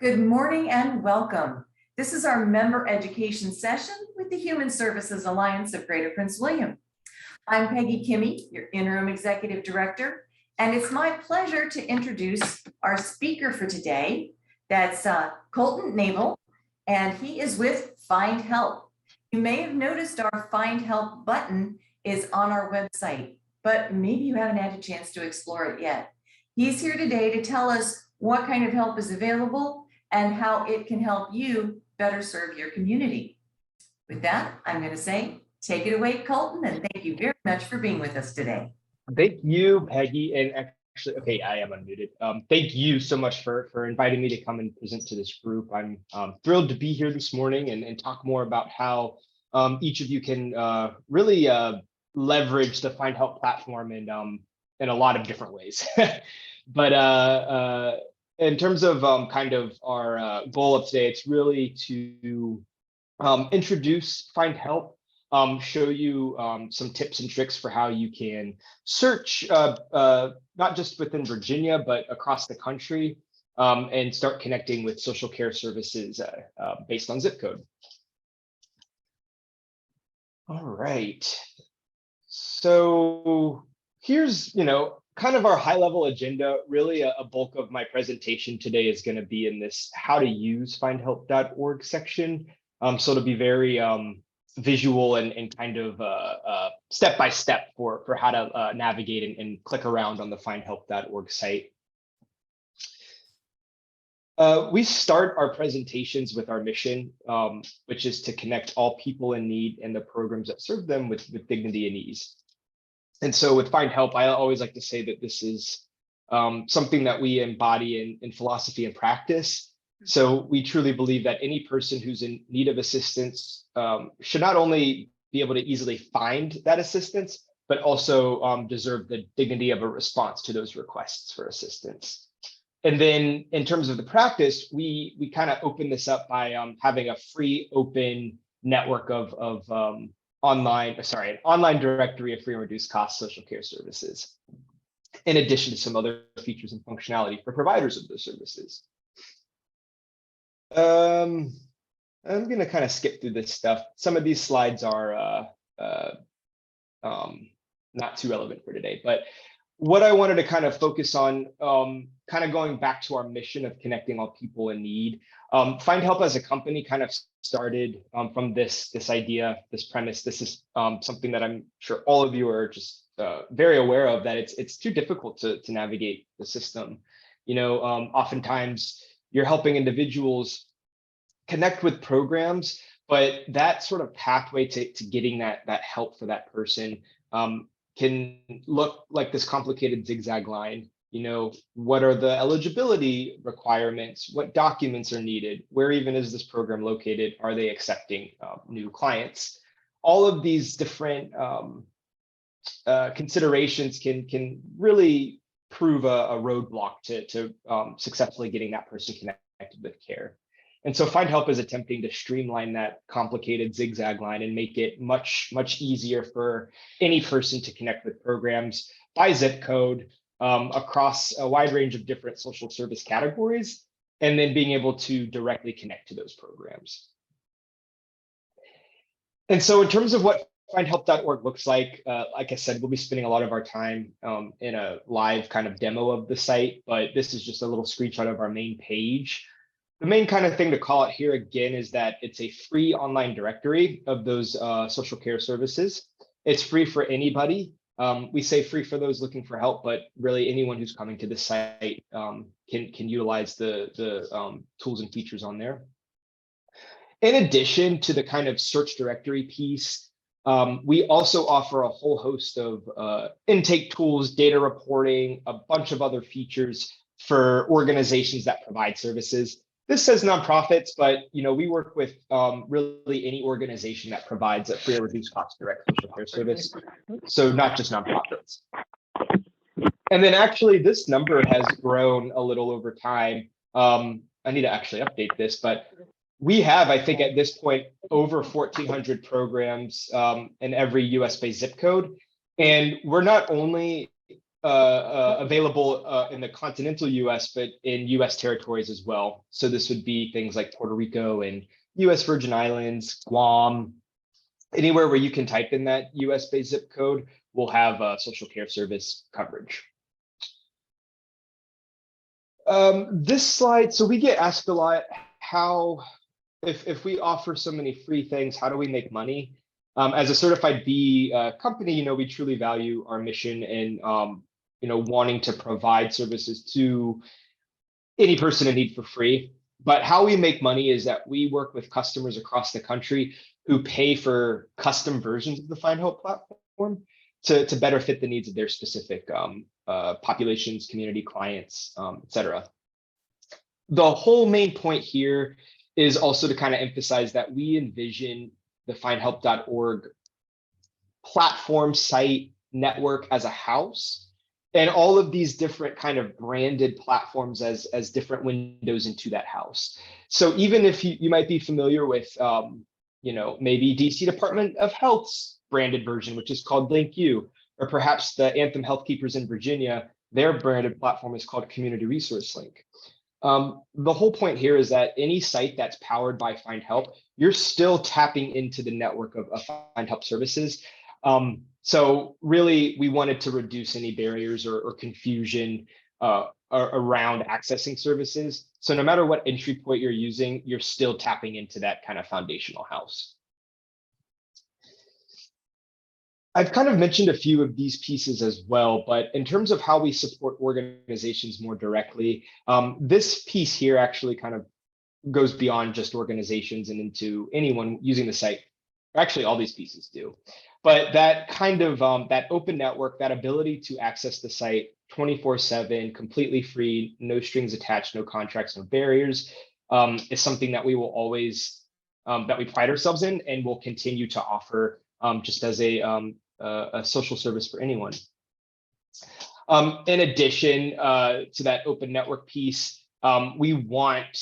Good morning and welcome. This is our member education session with the Human Services Alliance of Greater Prince William. I'm Peggy Kimmy, your interim executive director, and it's my pleasure to introduce our speaker for today. That's Colton Naval, and he is with Find Help. You may have noticed our Find Help button is on our website, but maybe you haven't had a chance to explore it yet. He's here today to tell us what kind of help is available and how it can help you better serve your community. With that, I'm going to say, take it away, Colton, and thank you very much for being with us today. Thank you, Peggy. And actually, okay, I am unmuted. Thank you so much for inviting me to come and present to this group. I'm thrilled to be here this morning and talk more about how each of you can really leverage the Find Help platform in a lot of different ways. But in terms of kind of our goal of today, it's really to introduce Find Help, show you some tips and tricks for how you can search, not just within Virginia, but across the country, and start connecting with social care services based on zip code. All right. So here's, kind of our high level agenda. Really a bulk of my presentation today is going to be in this how to use findhelp.org section. So it'll be very visual and kind of step by step for how to navigate and click around on the findhelp.org site. We start our presentations with our mission, which is to connect all people in need and the programs that serve them with dignity and ease. And so with Find Help, I always like to say that this is something that we embody in philosophy and practice. So we truly believe that any person who's in need of assistance should not only be able to easily find that assistance, but also deserve the dignity of a response to those requests for assistance. And then in terms of the practice, we kind of open this up by having a free open network of an online directory of free and reduced cost social care services, in addition to some other features and functionality for providers of those services. I'm going to kind of skip through this stuff. Some of these slides are not too relevant for today, but what I wanted to kind of focus on, kind of going back to our mission of connecting all people in need. Find Help as a company kind of started from this idea, this premise. This is something that I'm sure all of you are just very aware of, that it's too difficult to navigate the system. Oftentimes you're helping individuals connect with programs, but that sort of pathway to getting that help for that person can look like this complicated zigzag line. What are the eligibility requirements? What documents are needed? Where even is this program located? Are they accepting new clients? All of these different considerations can really prove a roadblock to successfully getting that person connected with care. And so Find Help is attempting to streamline that complicated zigzag line and make it much easier for any person to connect with programs by zip code, across a wide range of different social service categories, and then being able to directly connect to those programs. And so in terms of what findhelp.org looks like I said, we'll be spending a lot of our time in a live kind of demo of the site, but this is just a little screenshot of our main page. The main kind of thing to call out here again is that it's a free online directory of those social care services. It's free for anybody. We say free for those looking for help, but really anyone who's coming to the site can utilize the tools and features on there. In addition to the kind of search directory piece, we also offer a whole host of intake tools, data reporting, a bunch of other features for organizations that provide services. This says nonprofits, but we work with really any organization that provides a free or reduced cost direct social care service. So not just nonprofits. And then actually this number has grown a little over time. I need to actually update this, but we have, I think at this point, over 1,400 programs in every US-based zip code. And we're not only available in the continental US, but in US territories as well. So this would be things like Puerto Rico and US Virgin Islands, Guam, anywhere where you can type in that US based zip code will have social care service coverage. This slide, so we get asked a lot, how, if we offer so many free things, how do we make money? As a certified B company, we truly value our mission and wanting to provide services to any person in need for free. But how we make money is that we work with customers across the country who pay for custom versions of the Find Help platform to better fit the needs of their specific populations, community clients, et cetera. The whole main point here is also to kind of emphasize that we envision the findhelp.org platform, site, network as a house, and all of these different kind of branded platforms as different windows into that house. So even if you might be familiar with, maybe DC Department of Health's branded version, which is called Link You, or perhaps the Anthem Health Keepers in Virginia, their branded platform is called Community Resource Link. The whole point here is that any site that's powered by Find Help, you're still tapping into the network of Find Help services. So really, we wanted to reduce any barriers or confusion around accessing services. So no matter what entry point you're using, you're still tapping into that kind of foundational house. I've kind of mentioned a few of these pieces as well, but in terms of how we support organizations more directly, this piece here actually kind of goes beyond just organizations and into anyone using the site. Actually, all these pieces do. But that kind of that open network, that ability to access the site 24/7, completely free, no strings attached, no contracts, no barriers, is something that we will always that we pride ourselves in and will continue to offer just as a social service for anyone. In addition to that open network piece, we want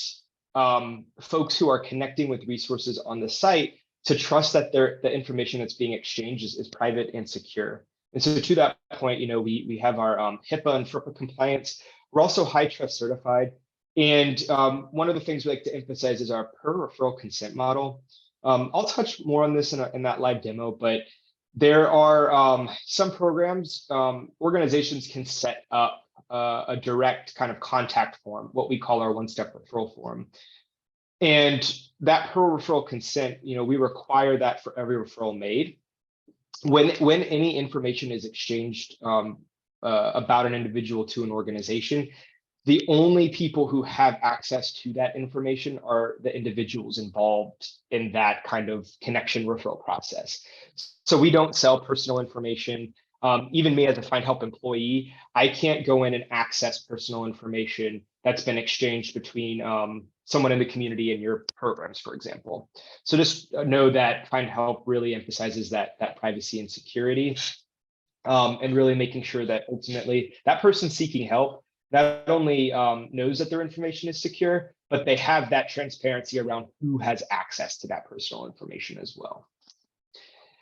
folks who are connecting with resources on the site to trust that the information that's being exchanged is private and secure. And so to that point, we have our HIPAA and FERPA compliance. We're also high trust certified. And one of the things we like to emphasize is our per referral consent model. I'll touch more on this in that live demo, but there are some programs, organizations can set up a direct kind of contact form, what we call our one-step referral form. And that per referral consent, we require that for every referral made. When any information is exchanged about an individual to an organization, the only people who have access to that information are the individuals involved in that kind of connection referral process. So we don't sell personal information. Even me as a Find Help employee, I can't go in and access personal information that's been exchanged between someone in the community and your programs, for example. So just know that Find Help really emphasizes that privacy and security, and really making sure that ultimately that person seeking help not only knows that their information is secure, but they have that transparency around who has access to that personal information as well.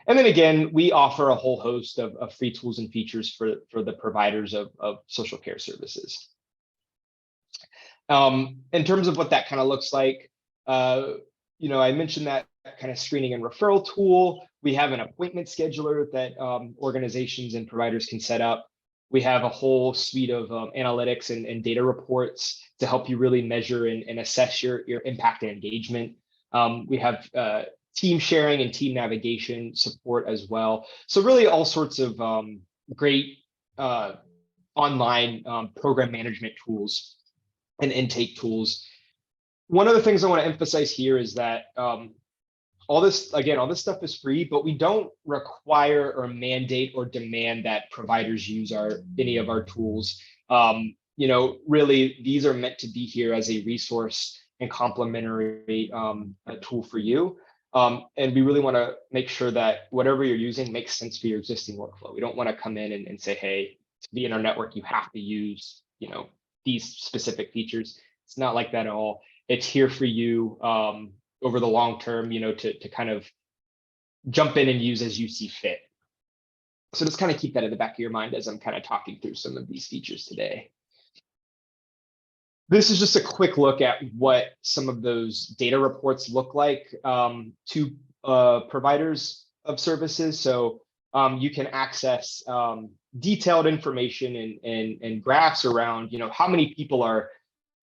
And then again, we offer a whole host of free tools and features for the providers of social care services. In terms of what that kind of looks like, I mentioned that kind of screening and referral tool. We have an appointment scheduler that organizations and providers can set up. We have a whole suite of analytics and data reports to help you really measure and assess your impact and engagement. We have team sharing and team navigation support as well. So really all sorts of great online program management tools and intake tools. One of the things I want to emphasize here is that all this stuff is free, but we don't require or mandate or demand that providers use any of our tools. Really, these are meant to be here as a resource and complementary tool for you. And we really want to make sure that whatever you're using makes sense for your existing workflow. We don't want to come in and say, hey, to be in our network, you have to use, these specific features. It's not like that at all. It's here for you over the long term, to kind of jump in and use as you see fit. So just kind of keep that in the back of your mind as I'm kind of talking through some of these features today. This is just a quick look at what some of those data reports look like to providers of services. So you can access detailed information and graphs around, how many people are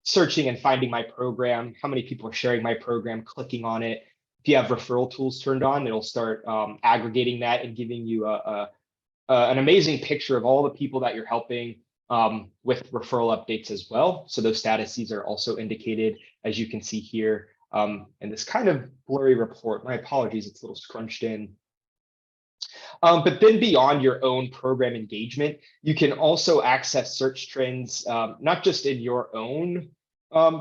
searching and finding my program, how many people are sharing my program, clicking on it. If you have referral tools turned on, it'll start aggregating that and giving you an amazing picture of all the people that you're helping with referral updates as well. So those statuses are also indicated, as you can see here in this kind of blurry report. My apologies, it's a little scrunched in. But then beyond your own program engagement, you can also access search trends, not just in your own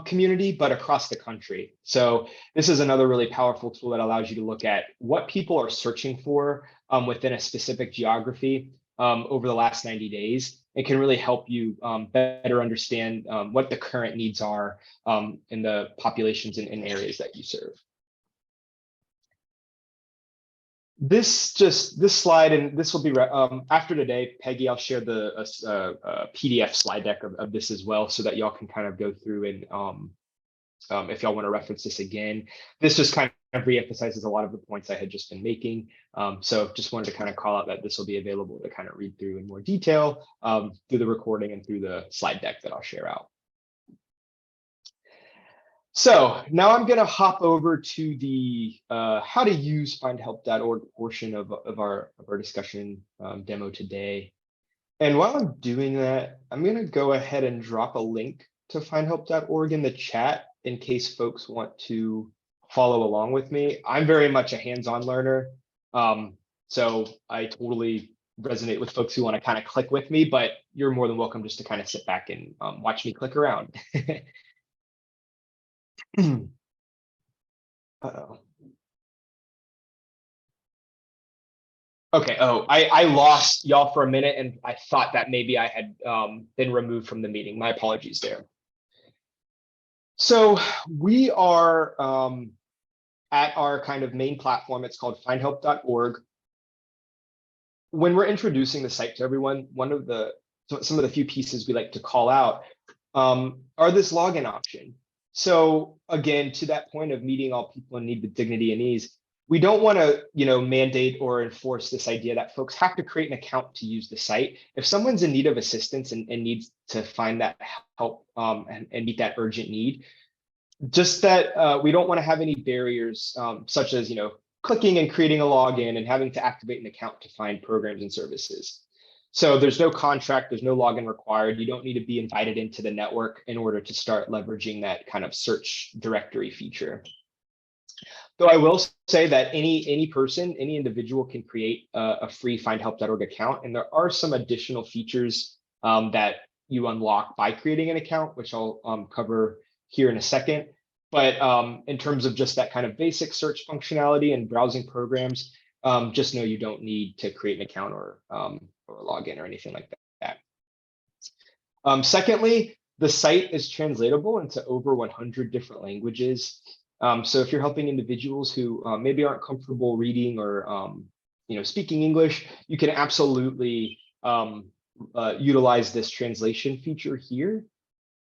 community, but across the country. So this is another really powerful tool that allows you to look at what people are searching for within a specific geography over the last 90 days. It can really help you better understand what the current needs are in the populations and areas that you serve. This slide, and this will be after today, Peggy, I'll share the PDF slide deck of this as well, so that y'all can kind of go through and if y'all want to reference this again. This just kind of reemphasizes a lot of the points I had just been making. So just wanted to kind of call out that this will be available to kind of read through in more detail through the recording and through the slide deck that I'll share out. So now I'm going to hop over to the how to use findhelp.org portion of our discussion demo today. And while I'm doing that, I'm going to go ahead and drop a link to findhelp.org in the chat in case folks want to follow along with me. I'm very much a hands-on learner, so I totally resonate with folks who want to kind of click with me, but you're more than welcome just to kind of sit back and watch me click around. Uh-oh. Okay, I lost y'all for a minute and I thought that maybe I had been removed from the meeting. My apologies there. So we are at our kind of main platform. It's called findhelp.org. When we're introducing the site to everyone, some of the few pieces we like to call out are this login option. So again, to that point of meeting all people in need with dignity and ease, we don't want to, mandate or enforce this idea that folks have to create an account to use the site. If someone's in need of assistance and needs to find that help and meet that urgent need, just that we don't want to have any barriers such as, clicking and creating a login and having to activate an account to find programs and services. So there's no contract, there's no login required. You don't need to be invited into the network in order to start leveraging that kind of search directory feature. Though I will say that any person, any individual can create a free findhelp.org account. And there are some additional features that you unlock by creating an account, which I'll cover here in a second. But in terms of just that kind of basic search functionality and browsing programs, just know you don't need to create an account or log in or anything like that. Secondly, the site is translatable into over 100 different languages. So if you're helping individuals who maybe aren't comfortable reading or speaking English, you can absolutely utilize this translation feature here.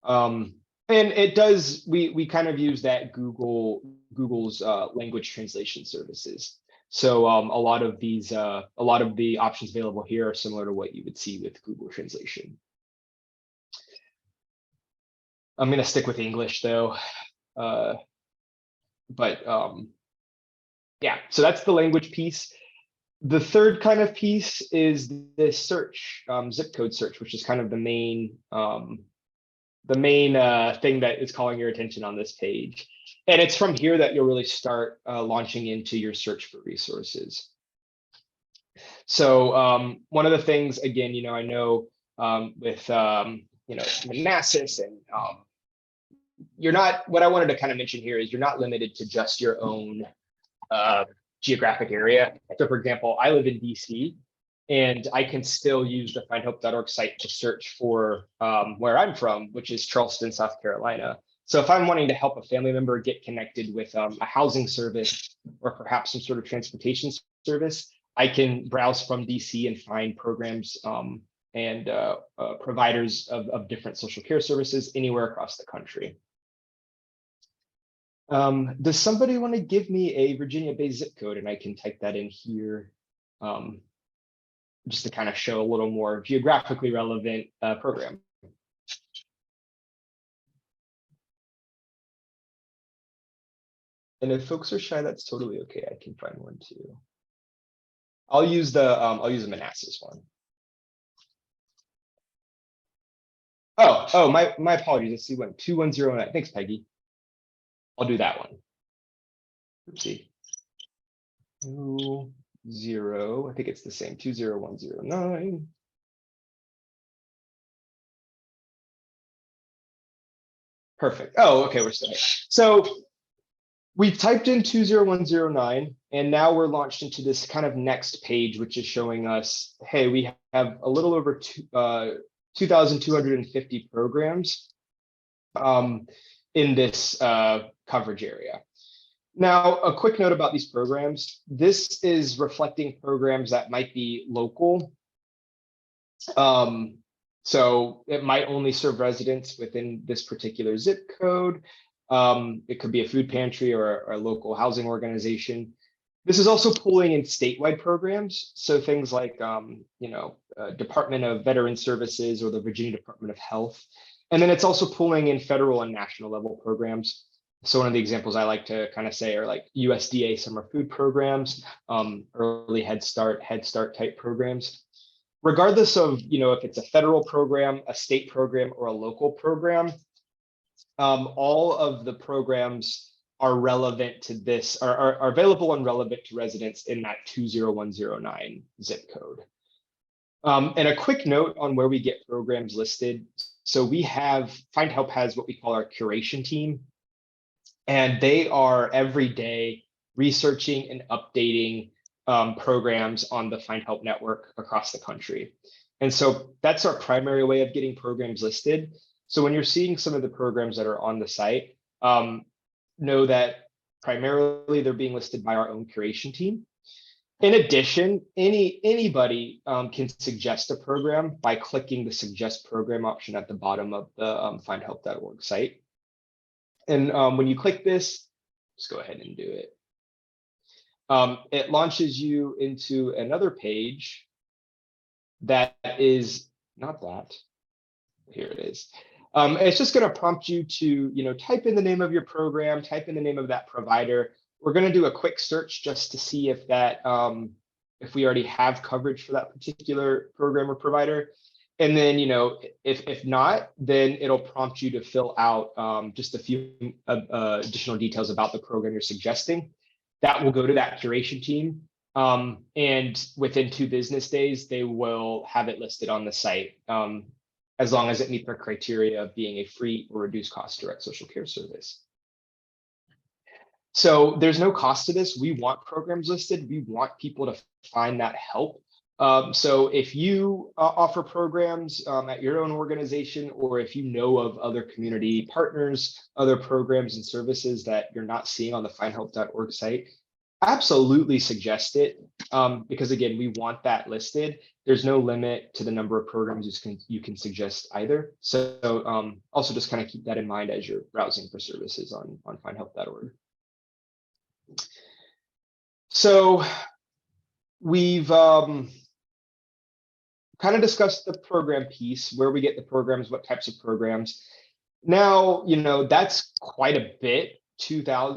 And it does, we kind of use that Google's language translation services. So a lot of the options available here are similar to what you would see with Google Translation. I'm going to stick with English though. Yeah, so that's the language piece. The third kind of piece is this search, zip code search, which is kind of the main thing that is calling your attention on this page. And it's from here that you'll really start launching into your search for resources. So one of the things, again, I know with Manassas and you're not, what I wanted to kind of mention here is you're not limited to just your own geographic area. So for example, I live in DC and I can still use the findhelp.org site to search for where I'm from, which is Charleston, South Carolina. So if I'm wanting to help a family member get connected with a housing service or perhaps some sort of transportation service, I can browse from DC and find programs and providers of different social care services anywhere across the country. Does somebody want to give me a Virginia-based zip code, and I can type that in here just to kind of show a little more geographically relevant program. And if folks are shy, that's totally okay. I can find one too. I'll use the Manassas one. Oh, my apologies. Let's see when 2109. Thanks, Peggy. I'll do that one. Oopsie. 20, I think it's the same, 20109. Perfect. Oh, okay, we're still here. So we've typed in 20109, and now we're launched into this kind of next page, which is showing us, hey, we have a little over 2,250 programs in this coverage area. Now, a quick note about these programs. This is reflecting programs that might be local. So it might only serve residents within this particular zip code. It could be a food pantry or a local housing organization. This is also pulling in statewide programs. So things like, Department of Veteran Services or the Virginia Department of Health. And then it's also pulling in federal and national level programs. So one of the examples I like to kind of say are like USDA summer food programs, early Head Start type programs. Regardless of, if it's a federal program, a state program, or a local program, all of the programs are relevant to this, are available and relevant to residents in that 20109 zip code. And a quick note on where we get programs listed. So we have, Find Help has what we call our curation team. And they are every day researching and updating programs on the Find Help network across the country. And so that's our primary way of getting programs listed. So when you're seeing some of the programs that are on the site, know that primarily they're being listed by our own curation team. In addition, anybody can suggest a program by clicking the Suggest Program option at the bottom of the findhelp.org site. And when you click this, just go ahead and do it. It launches you into another page that is not that. Here it is. It's just going to prompt you to, type in the name of your program, type in the name of that provider. We're going to do a quick search just to see if that, if we already have coverage for that particular program or provider. And then, if not, then it'll prompt you to fill out just a few additional details about the program you're suggesting. That will go to that curation team. And within 2 business days, they will have it listed on the site, as long as it meets our criteria of being a free or reduced cost direct social care service. So there's no cost to this. We want programs listed. We want people to find that help. So if you offer programs at your own organization, or if you know of other community partners, other programs and services that you're not seeing on the findhelp.org site, absolutely suggest it. Because again, we want that listed. There's no limit to the number of programs you can suggest either. So also just kind of keep that in mind as you're browsing for services on findhelp.org. So we've kind of discussed the program piece, where we get the programs, what types of programs. Now, that's quite a bit,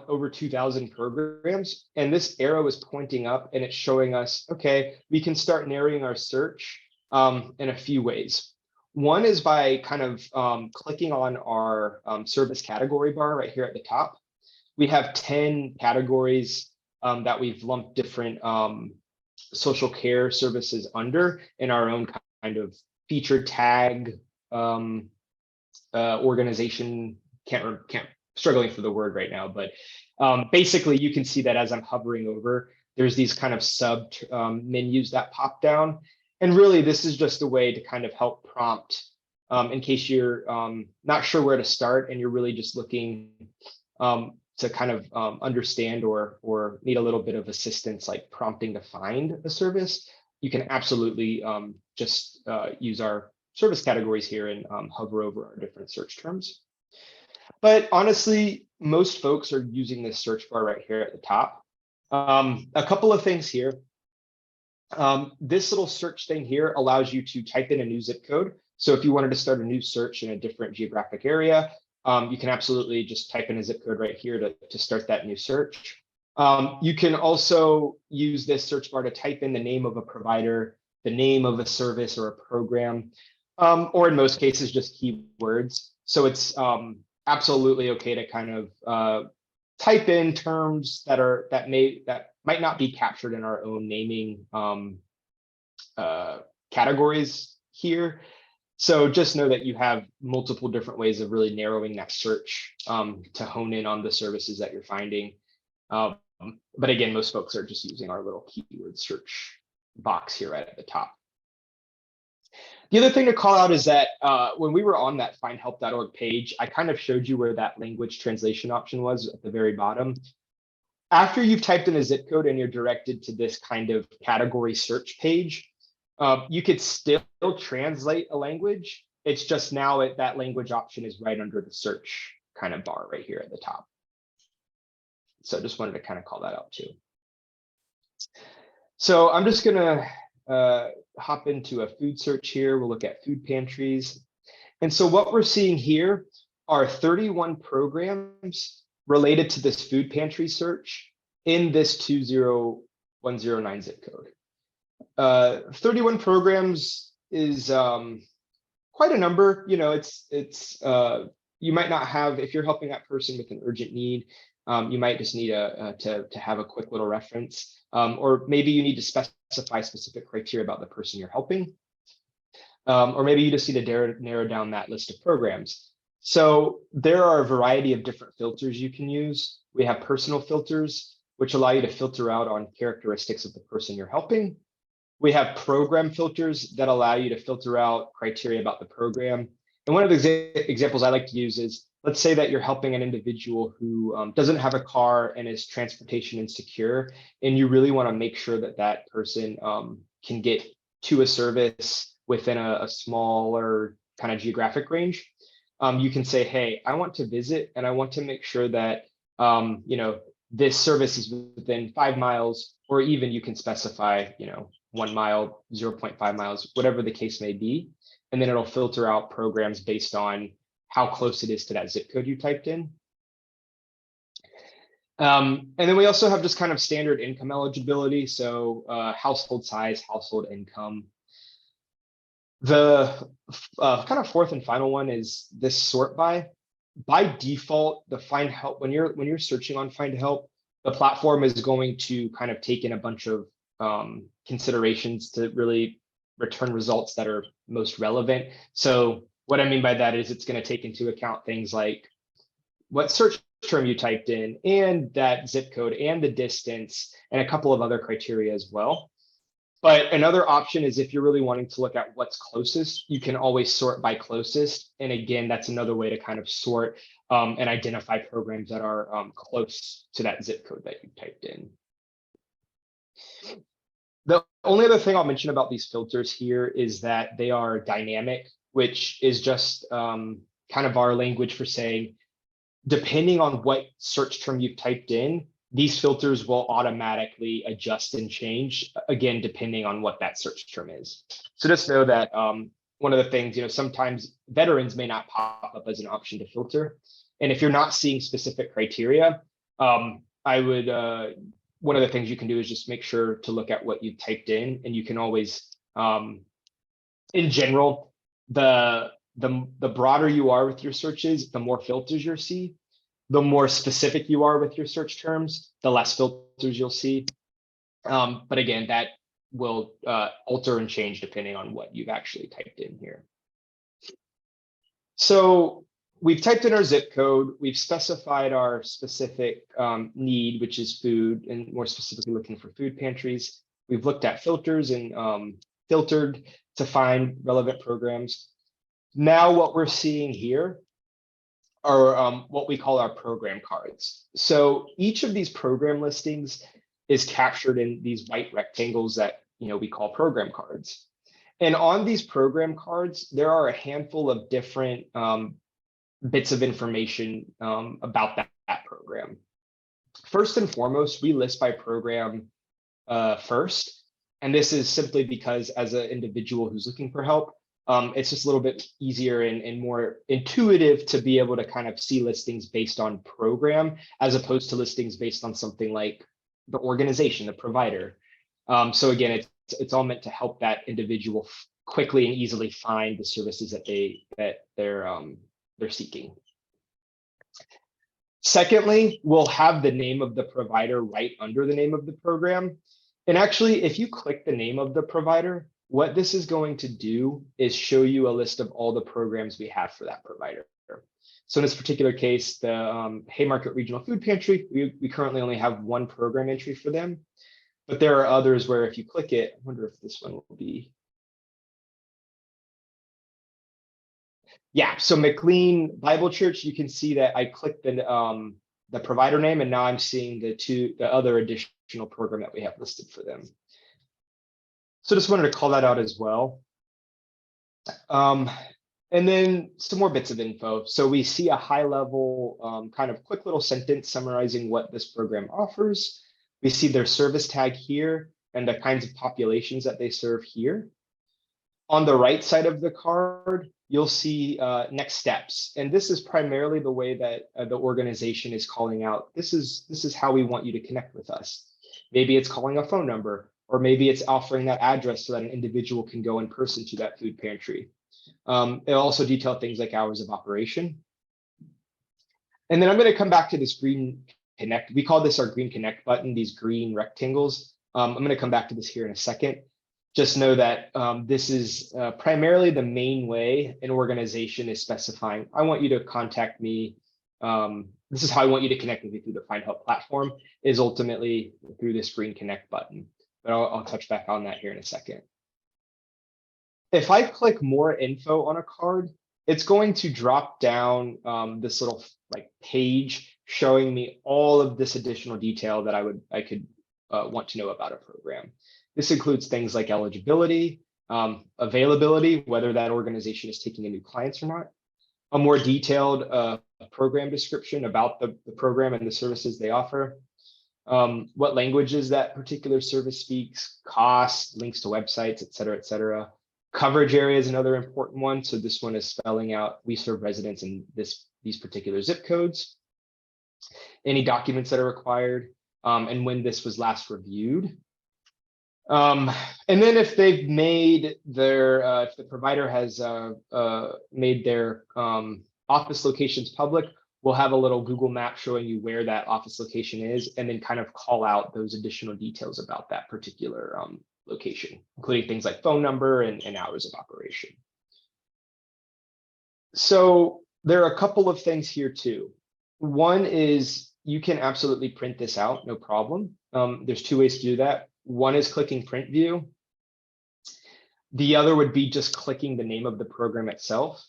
over 2,000 programs. And this arrow is pointing up and it's showing us, okay, we can start narrowing our search in a few ways. One is by kind of clicking on our service category bar right here at the top. We have 10 categories that we've lumped different social care services under in our own kind of featured tag organization. Struggling for the word right now, but basically you can see that as I'm hovering over, there's these kind of sub menus that pop down. And really this is just a way to kind of help prompt in case you're not sure where to start and you're really just looking kind of understand or need a little bit of assistance, like prompting to find a service, you can absolutely just use our service categories here and hover over our different search terms. But honestly, most folks are using this search bar right here at the top. A couple of things here. This little search thing here allows you to type in a new zip code. So if you wanted to start a new search in a different geographic area, you can absolutely just type in a zip code right here to start that new search. You can also use this search bar to type in the name of a provider, the name of a service or a program, or in most cases, just keywords. So it's absolutely okay to kind of type in terms that might not be captured in our own naming categories here. So just know that you have multiple different ways of really narrowing that search to hone in on the services that you're finding. But again, most folks are just using our little keyword search box here right at the top. The other thing to call out is that when we were on that findhelp.org page, I kind of showed you where that language translation option was at the very bottom. After you've typed in a zip code and you're directed to this kind of category search page, you could still translate a language. It's just now that language option is right under the search kind of bar right here at the top. So just wanted to kind of call that out too. So I'm just gonna hop into a food search here. We'll look at food pantries. And so what we're seeing here are 31 programs related to this food pantry search in this 20109 zip code. 31 programs is quite a number. You know, it's you might not have, if you're helping that person with an urgent need, you might just need to have a quick little reference, or maybe you need to specify specific criteria about the person you're helping, or maybe you just need to narrow down that list of programs. So there are a variety of different filters you can use. We have personal filters, which allow you to filter out on characteristics of the person you're helping. We have program filters that allow you to filter out criteria about the program. And one of the examples I like to use is, let's say that you're helping an individual who doesn't have a car and is transportation insecure, and you really want to make sure that that person can get to a service within a smaller kind of geographic range. You can say, hey, I want to visit and I want to make sure that you know, this service is within 5 miles, or even you can specify, you know, 1 mile, 0.5 miles, whatever the case may be. And then it'll filter out programs based on how close it is to that zip code you typed in. And then we also have just kind of standard income eligibility. So household size, household income. The kind of fourth and final one is this sort by. By default, the find help, when you're searching on find help, the platform is going to kind of take in a bunch of considerations to really return results that are most relevant. So what I mean by that is it's going to take into account things like what search term you typed in, and that zip code, and the distance, and a couple of other criteria as well. But another option is, if you're really wanting to look at what's closest, you can always sort by closest. And again, that's another way to kind of sort and identify programs that are close to that zip code that you typed in. The only other thing I'll mention about these filters here is that they are dynamic, which is just kind of our language for saying, depending on what search term you've typed in, these filters will automatically adjust and change, again, depending on what that search term is. So just know that one of the things, you know, sometimes veterans may not pop up as an option to filter. And if you're not seeing specific criteria, I would, one of the things you can do is just make sure to look at what you typed in, and you can always, in general, the broader you are with your searches, the more filters you'll see. The more specific you are with your search terms, the less filters you'll see. But again, that will alter and change depending on what you've actually typed in here. So we've typed in our zip code, we've specified our specific need, which is food, and more specifically looking for food pantries. We've looked at filters and filtered to find relevant programs. Now what we're seeing here are what we call our program cards. So each of these program listings is captured in these white rectangles that we call program cards. And on these program cards, there are a handful of different bits of information about that program. First and foremost, we list by program first. And this is simply because as an individual who's looking for help, it's just a little bit easier and more intuitive to be able to kind of see listings based on program, as opposed to listings based on something like the organization, the provider. So again, it's all meant to help that individual quickly and easily find the services that they're seeking. Secondly, we'll have the name of the provider right under the name of the program. And actually, if you click the name of the provider, what this is going to do is show you a list of all the programs we have for that provider. So in this particular case, the Haymarket Regional Food Pantry, we currently only have one program entry for them, but there are others where if you click it, I wonder if this one will be. Yeah, so McLean Bible Church, you can see that I clicked the provider name, and now I'm seeing the other additional program that we have listed for them. So just wanted to call that out as well. And then some more bits of info. So we see a high level kind of quick little sentence summarizing what this program offers. We see their service tag here and the kinds of populations that they serve here. On the right side of the card, you'll see next steps. And this is primarily the way that the organization is calling out, this is how we want you to connect with us. Maybe it's calling a phone number, or maybe it's offering that address so that an individual can go in person to that food pantry. It'll also detail things like hours of operation. And then I'm going to come back to this green connect. We call this our green connect button, these green rectangles. I'm going to come back to this here in a second. Just know that this is primarily the main way an organization is specifying, I want you to contact me. This is how I want you to connect with me through the Find Help platform, is ultimately through this green connect button. But I'll touch back on that here in a second. If I click more info on a card, it's going to drop down this little page showing me all of this additional detail that I could want to know about a program. This includes things like eligibility, availability, whether that organization is taking in new clients or not, a more detailed program description about the program and the services they offer, what languages that particular service speaks, costs, links to websites, et cetera, et cetera. Coverage area is another important one. So this one is spelling out, we serve residents in these particular zip codes, any documents that are required, and when this was last reviewed. And then if they've made their, if the provider has made their office locations public, we'll have a little Google map showing you where that office location is, and then kind of call out those additional details about that particular location, including things like phone number and hours of operation. So there are a couple of things here too. One is you can absolutely print this out, no problem. There's two ways to do that. One is clicking print view. The other would be just clicking the name of the program itself.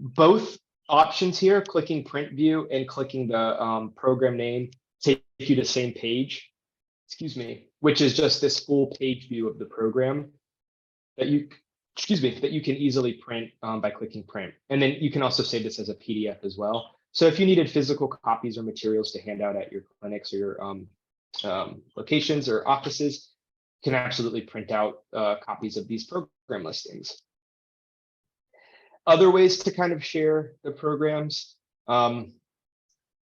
Both options here, clicking print view and clicking the program name, take you to the same page, excuse me, which is just this full page view of the program that you can easily print by clicking print. And then you can also save this as a PDF as well. So if you needed physical copies or materials to hand out at your clinics or your locations or offices, you can absolutely print out copies of these program listings. Other ways to kind of share the programs, I'll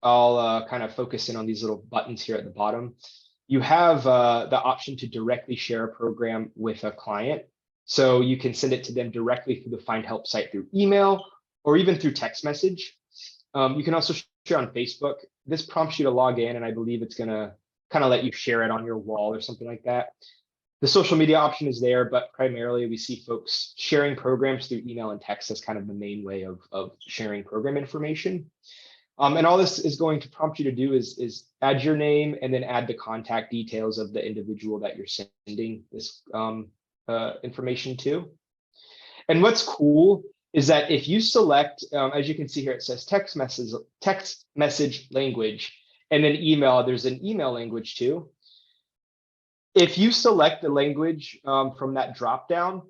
kind of focus in on these little buttons here at the bottom. You have the option to directly share a program with a client. So you can send it to them directly through the Find Help site through email or even through text message. You can also share on Facebook. This prompts you to log in, and I believe it's going to kind of let you share it on your wall or something like that. The social media option is there, but primarily we see folks sharing programs through email and text as kind of the main way of sharing program information. And all this is going to prompt you to do is add your name and then add the contact details of the individual that you're sending this information to. And what's cool is that if you select, as you can see here, it says text message language, and then email, there's an email language too. If you select the language from that dropdown,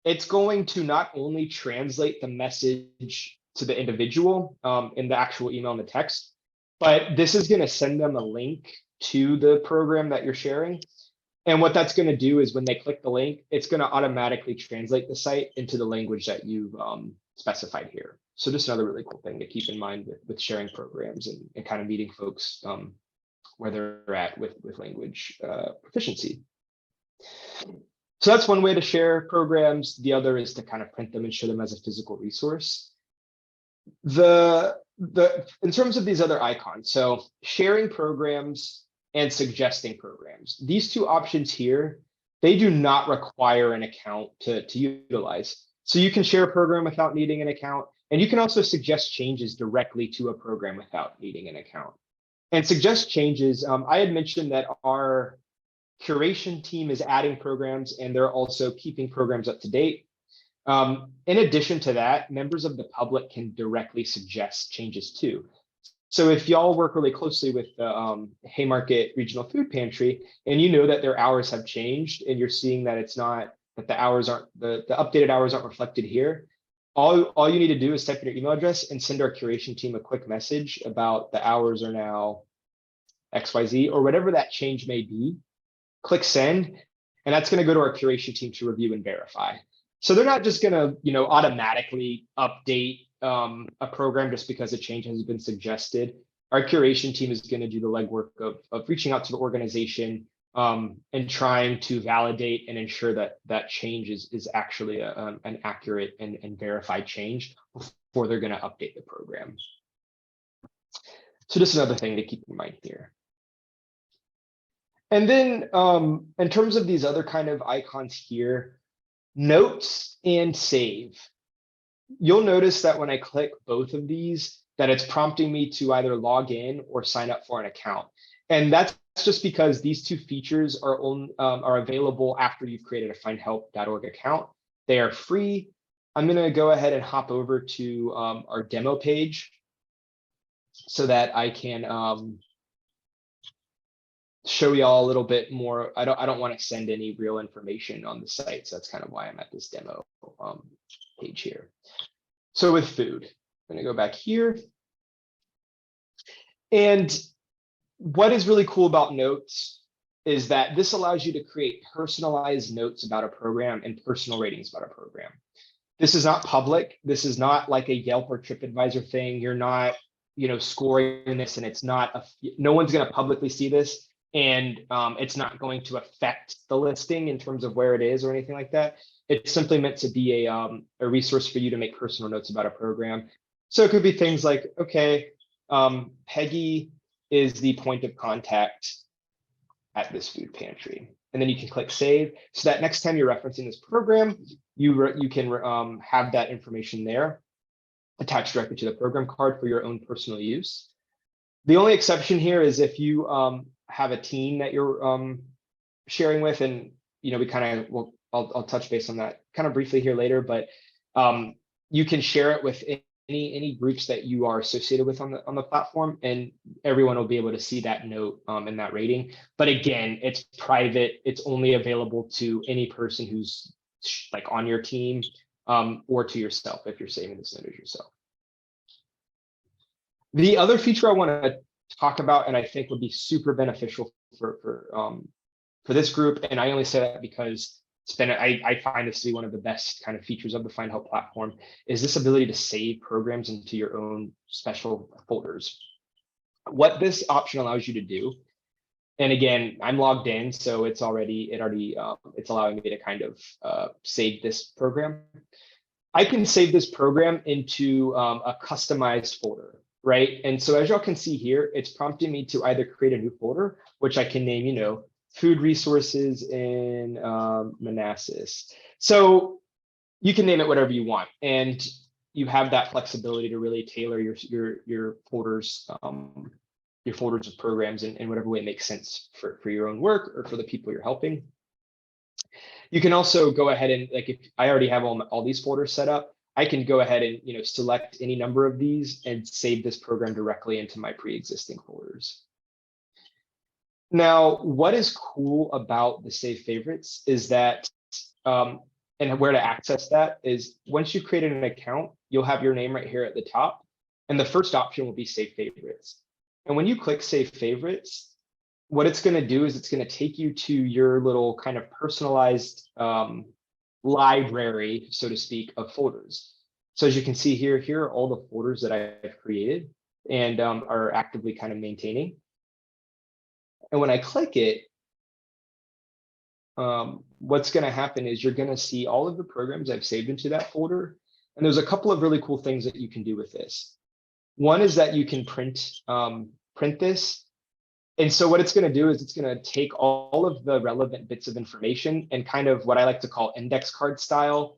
it's going to not only translate the message to the individual in the actual email and the text, but this is going to send them a link to the program that you're sharing. And what that's going to do is when they click the link, it's going to automatically translate the site into the language that you've specified here. So just another really cool thing to keep in mind with sharing programs and kind of meeting folks where they're at with language proficiency. So that's one way to share programs. The other is to kind of print them and show them as a physical resource. In terms of these other icons, so sharing programs and suggesting programs, these two options here, they do not require an account to utilize. So you can share a program without needing an account, and you can also suggest changes directly to a program without needing an account. And suggest changes, I had mentioned that our curation team is adding programs and they're also keeping programs up to date. In addition to that, members of the public can directly suggest changes too. So if y'all work really closely with the Haymarket Regional Food Pantry and you know that their hours have changed and you're seeing that it's not, that the hours aren't, the updated hours aren't reflected here, all you need to do is type in your email address and send our curation team a quick message about the hours are now XYZ or whatever that change may be. Click send, and that's going to go to our curation team to review and verify. So they're not just going to, automatically update a program just because a change has been suggested. Our curation team is going to do the legwork of reaching out to the organization and trying to validate and ensure that that change is actually an accurate and verified change before they're going to update the program. So just another thing to keep in mind here. And then in terms of these other kind of icons here, notes and save. You'll notice that when I click both of these, that it's prompting me to either log in or sign up for an account. And that's just because these two features are available after you've created a findhelp.org account. They are free. I'm going to go ahead and hop over to our demo page so that I can show y'all a little bit more. I don't want to send any real information on the site, so that's kind of why I'm at this demo page here. So with food, I'm going to go back here. And what is really cool about notes is that this allows you to create personalized notes about a program and personal ratings about a program. This is not public. This is not like a Yelp or TripAdvisor thing. You're not, scoring this, and it's not, no one's going to publicly see this. And it's not going to affect the listing in terms of where it is or anything like that. It's simply meant to be a resource for you to make personal notes about a program. So it could be things like, okay, Peggy is the point of contact at this food pantry. And then you can click save. So that next time you're referencing this program, you can have that information there attached directly to the program card for your own personal use. The only exception here is if you have a team that you're sharing with, and we kind of I'll touch base on that kind of briefly here later, but you can share it with any groups that you are associated with on the platform, and everyone will be able to see that note and that rating. But again, it's private. It's only available to any person who's like on your team or to yourself if you're saving this note as yourself. The other feature I want to talk about, and I think would be super beneficial for this group, and I only say that because I find this to be one of the best kind of features of the Find Help platform, is this ability to save programs into your own special folders. What this option allows you to do, and again, I'm logged in, so it's allowing me to kind of save this program. I can save this program into a customized folder, right? And so as y'all can see here, it's prompting me to either create a new folder, which I can name, food resources in Manassas. So you can name it whatever you want, and you have that flexibility to really tailor your folders of programs in whatever way makes sense for your own work or for the people you're helping. You can also go ahead and, like, if I already have all these folders set up, I can go ahead and, select any number of these and save this program directly into my pre-existing folders. Now, what is cool about the save favorites is that, and where to access that is once you've created an account, you'll have your name right here at the top. And the first option will be save favorites. And when you click save favorites, what it's going to do is it's going to take you to your little kind of personalized library, so to speak, of folders. So as you can see here, here are all the folders that I've created and are actively kind of maintaining. And when I click it, what's going to happen is you're going to see all of the programs I've saved into that folder. And there's a couple of really cool things that you can do with this. One is that you can print this. And so what it's going to do is it's going to take all of the relevant bits of information and kind of what I like to call index card style,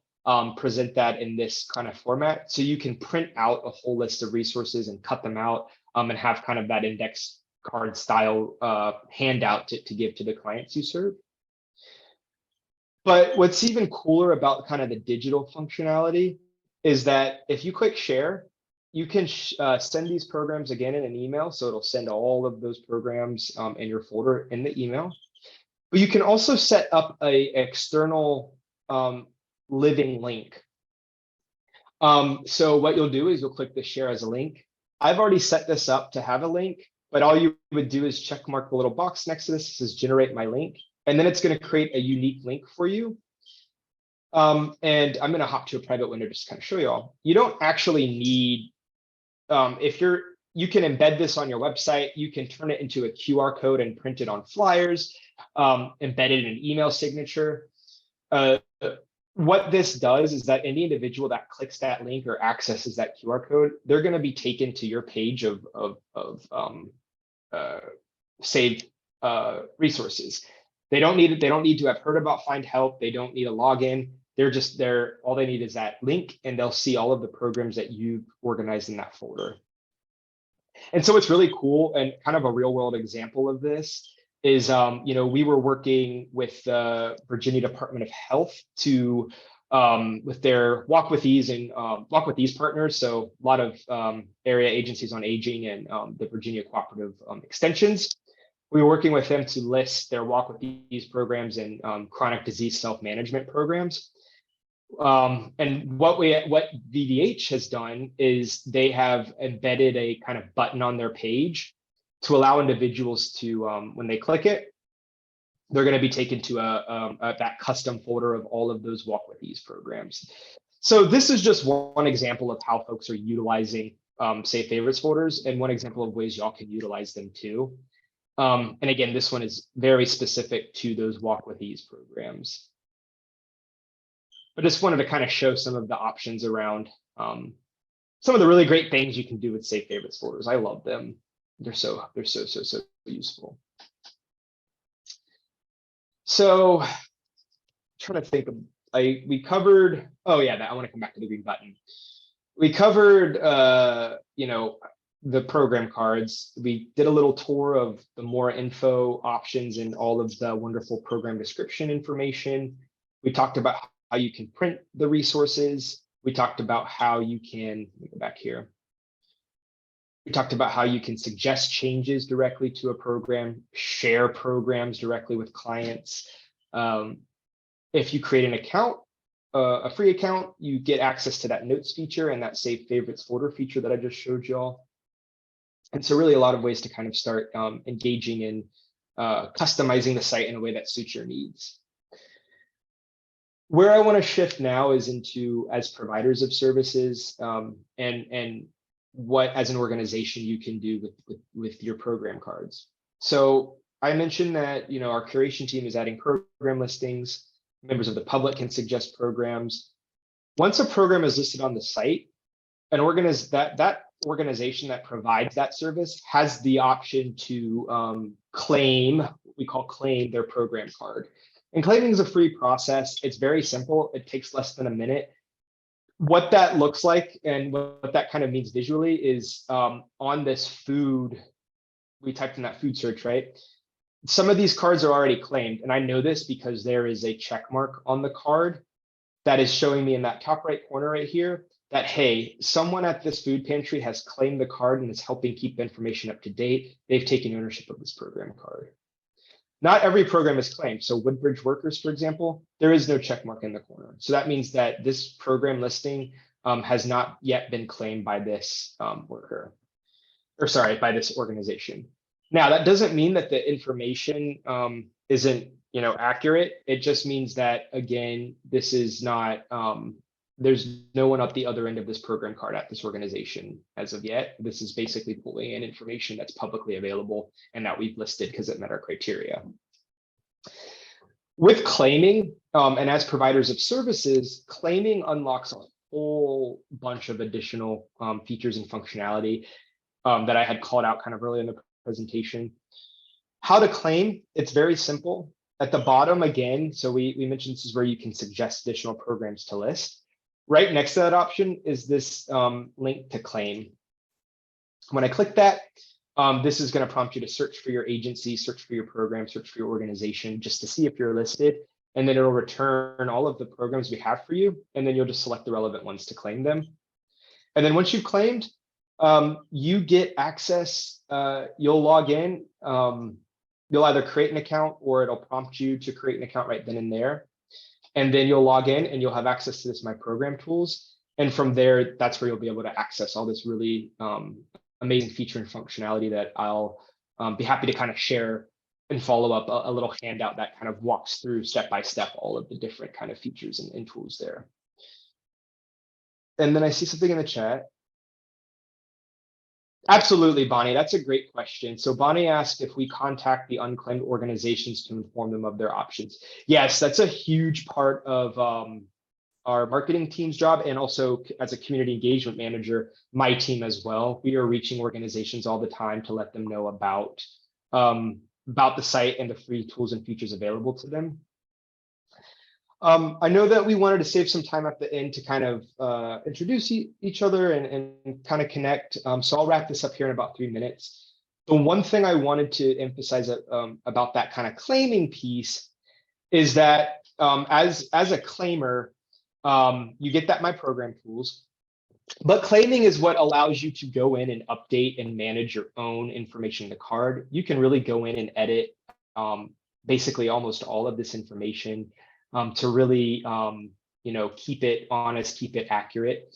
present that in this kind of format. So you can print out a whole list of resources and cut them out and have kind of that index card style handout to give to the clients you serve. But what's even cooler about kind of the digital functionality is that if you click share, you can send these programs again in an email. So it'll send all of those programs in your folder in the email. But you can also set up a external living link. So what you'll do is you'll click the share as a link. I've already set this up to have a link, but all you would do is check mark the little box next to this. It says generate my link. And then it's going to create a unique link for you. And I'm going to hop to a private window just to kind of show you all. You don't actually need, you can embed this on your website. You can turn it into a QR code and print it on flyers, embed it in an email signature. What this does is that any individual that clicks that link or accesses that QR code, they're going to be taken to your page of saved resources. They don't need to have heard about Find Help. They don't need a login. All they need is that link, and they'll see all of the programs that you've organized in that folder. And so what's really cool and kind of a real world example of this is, we were working with the Virginia Department of Health to, with their Walk with Ease and Walk with Ease partners. So a lot of area agencies on aging and the Virginia Cooperative Extensions. We were working with them to list their Walk with Ease programs and chronic disease self-management programs. And what VDH has done is they have embedded a kind of button on their page to allow individuals to, when they click it, they're going to be taken to that custom folder of all of those Walk with Ease programs. So this is just one example of how folks are utilizing Save Favorites folders, and one example of ways y'all can utilize them too. And again, this one is very specific to those Walk with Ease programs. But just wanted to kind of show some of the options around some of the really great things you can do with Save Favorites folders. I love them. They're so useful. So trying to think of, we covered, oh yeah, I want to come back to the green button. We covered, the program cards. We did a little tour of the more info options and all of the wonderful program description information. We talked about how you can print the resources. We talked about how you can, let me go back here. We talked about how you can suggest changes directly to a program, share programs directly with clients. If you create an account, a free account, you get access to that notes feature and that Save Favorites folder feature that I just showed y'all. And so really a lot of ways to kind of start engaging in customizing the site in a way that suits your needs. Where I want to shift now is into as providers of services and what as an organization you can do with your program cards. So I mentioned that our curation team is adding program listings. Members of the public can suggest programs. Once a program is listed on the site, that organization that provides that service has the option to claim their program card. And claiming is a free process. It's very simple. It takes less than a minute. What that looks like and what that kind of means visually is on this food, we typed in that food search, right? Some of these cards are already claimed. And I know this because there is a check mark on the card. that is showing me in that top right corner right here that, hey, someone at this food pantry has claimed the card and is helping keep the information up to date. They've taken ownership of this program card. Not every program is claimed. So Woodbridge Workers, for example, there is no check mark in the corner. So that means that this program listing has not yet been claimed by this worker, or sorry, by this organization. Now, that doesn't mean that the information isn't, accurate. It just means that, again, this is not, there's no one at the other end of this program card at this organization as of yet. This is basically pulling in information that's publicly available and that we've listed because it met our criteria. With claiming, and as providers of services, claiming unlocks a whole bunch of additional features and functionality that I had called out kind of early in the presentation. How to claim, it's very simple. At the bottom again, so we mentioned this is where you can suggest additional programs to list. Right next to that option is this link to claim. When I click that, this is going to prompt you to search for your agency, search for your program, search for your organization, just to see if you're listed. And then it'll return all of the programs we have for you. And then you'll just select the relevant ones to claim them. And then once you've claimed, you get access, you'll log in, you'll either create an account or it'll prompt you to create an account right then and there. And then you'll log in and you'll have access to this My Program tools. And from there, that's where you'll be able to access all this really amazing feature and functionality that I'll be happy to kind of share and follow up a little handout that kind of walks through step by step all of the different kind of features and tools there. And then I see something in the chat. Absolutely, Bonnie. That's a great question. So Bonnie asked if we contact the unclaimed organizations to inform them of their options. Yes, that's a huge part of our marketing team's job, and also as a community engagement manager, my team as well. We are reaching organizations all the time to let them know about the site and the free tools and features available to them. I know that we wanted to save some time at the end to kind of introduce each other and kind of connect. So I'll wrap this up here in about 3 minutes. The one thing I wanted to emphasize about that kind of claiming piece is that as a claimer, you get that My Program tools, but claiming is what allows you to go in and update and manage your own information in the card. You can really go in and edit basically almost all of this information to really, keep it honest, keep it accurate.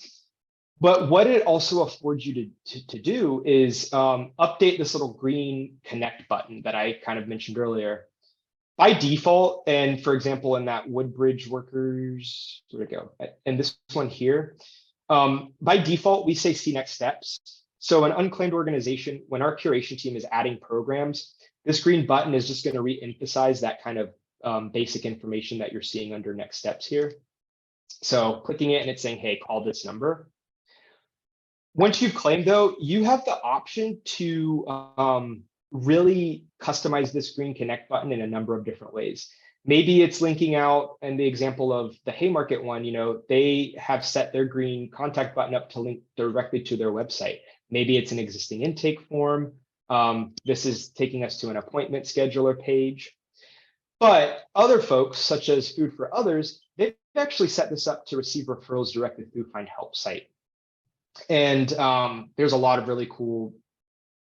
But what it also affords you to do is update this little green connect button that I kind of mentioned earlier. By default, and for example, in that Woodbridge Workers, where'd it go? And this one here, by default, we say see next steps. So an unclaimed organization, when our curation team is adding programs, this green button is just going to re-emphasize that kind of basic information that you're seeing under next steps here. So clicking it and it's saying, hey, call this number. Once you've claimed though, you have the option to really customize this green connect button in a number of different ways. Maybe it's linking out, and the example of the Haymarket one, they have set their green contact button up to link directly to their website. Maybe it's an existing intake form. This is taking us to an appointment scheduler page. But other folks, such as Food for Others, they've actually set this up to receive referrals directly through Find Help site. And there's a lot of really cool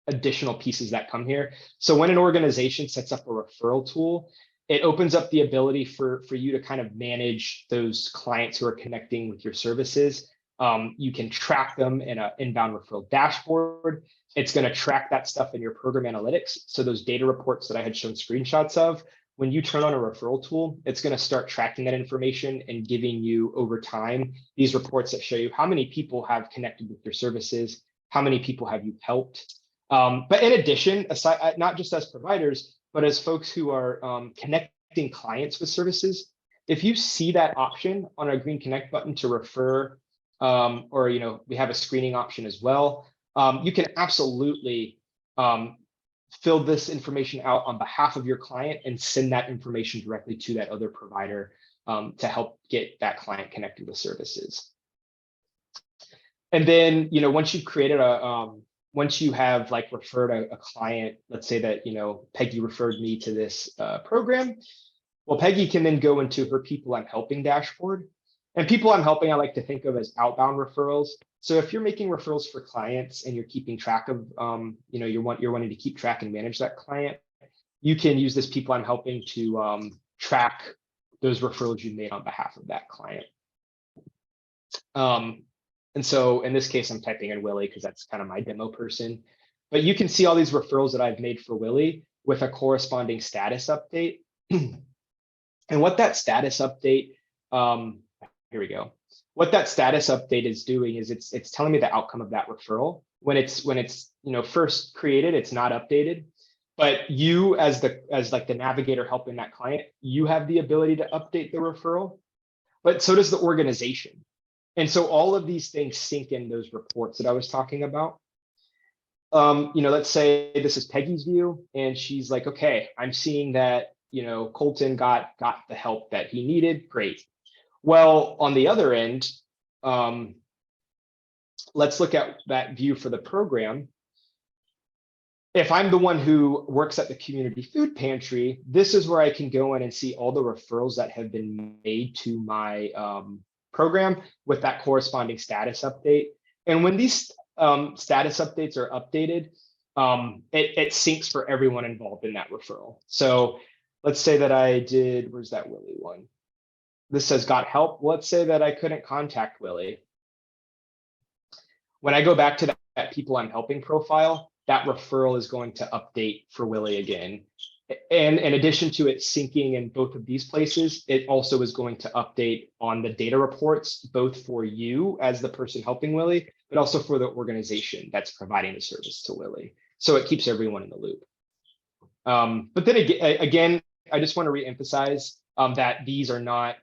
additional pieces that come here. So when an organization sets up a referral tool, it opens up the ability for you to kind of manage those clients who are connecting with your services. You can track them in an inbound referral dashboard. It's going to track that stuff in your program analytics. So those data reports that I had shown screenshots of, when you turn on a referral tool, it's going to start tracking that information and giving you over time these reports that show you how many people have connected with your services, how many people have you helped. But in addition, aside, not just as providers, but as folks who are connecting clients with services, if you see that option on our green connect button to refer, or we have a screening option as well, you can absolutely fill this information out on behalf of your client and send that information directly to that other provider to help get that client connected with services. And then, once you've created once you have referred a client, let's say that, Peggy referred me to this program. Well, Peggy can then go into her People I'm Helping dashboard. And people I'm helping, I like to think of as outbound referrals. So if you're making referrals for clients and you're keeping track of, you're wanting to keep track and manage that client, you can use this people I'm helping to track those referrals you made on behalf of that client. And so in this case, I'm typing in Willie because that's kind of my demo person. But you can see all these referrals that I've made for Willie with a corresponding status update. And what that status update, here we go. What that status update is doing is it's telling me the outcome of that referral. When it's first created, it's not updated. But you as like the navigator helping that client, you have the ability to update the referral, but so does the organization. And so all of these things sync in those reports that I was talking about. Let's say this is Peggy's view, and she's like, okay, I'm seeing that, Colton got the help that he needed. Great. Well, on the other end, let's look at that view for the program. If I'm the one who works at the community food pantry, this is where I can go in and see all the referrals that have been made to my program with that corresponding status update. And when these status updates are updated, it syncs for everyone involved in that referral. So let's say that I did, where's that Willie one? This says got help. Let's say that I couldn't contact Willie. When I go back to that people I'm helping profile, that referral is going to update for Willie again. And in addition to it syncing in both of these places, it also is going to update on the data reports, both for you as the person helping Willie, but also for the organization that's providing the service to Willie. So it keeps everyone in the loop. But then again, I just want to reemphasize that these are not,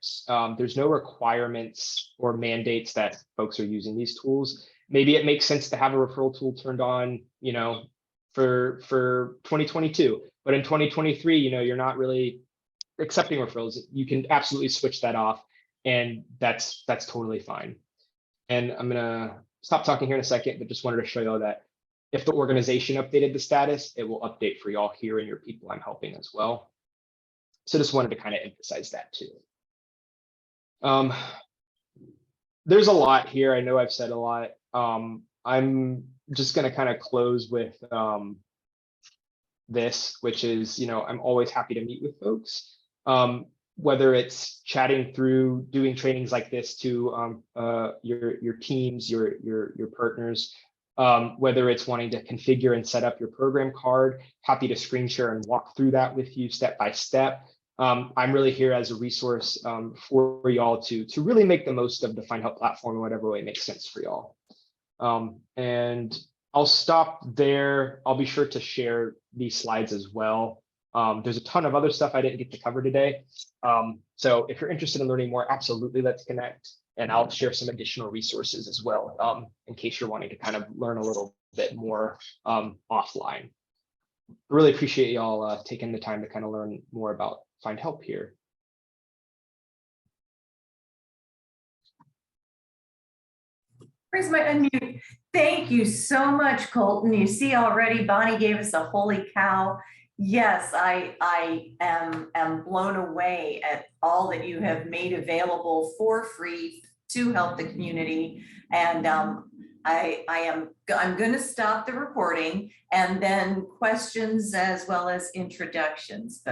there's no requirements or mandates that folks are using these tools. Maybe it makes sense to have a referral tool turned on, for 2022, but in 2023, you're not really accepting referrals. You can absolutely switch that off, and that's totally fine. And I'm gonna stop talking here in a second, but just wanted to show you all that if the organization updated the status, it will update for y'all here and your people I'm helping as well. So just wanted to kind of emphasize that too. There's a lot here. I know I've said a lot. I'm just going to kind of close with this, which is, I'm always happy to meet with folks, whether it's chatting through, doing trainings like this to your teams, your partners, whether it's wanting to configure and set up your program card, happy to screen share and walk through that with you step by step. I'm really here as a resource for y'all to really make the most of the Find Help platform in whatever way makes sense for y'all. And I'll stop there. I'll be sure to share these slides as well. There's a ton of other stuff I didn't get to cover today. So if you're interested in learning more, absolutely, let's connect. And I'll share some additional resources as well, in case you're wanting to kind of learn a little bit more offline. I really appreciate y'all taking the time to kind of learn more about Find Help here. Where's my unmute? Thank you so much, Colton. You see already Bonnie gave us a holy cow. Yes, I am blown away at all that you have made available for free to help the community. And I'm going to stop the recording, and then questions as well as introductions. But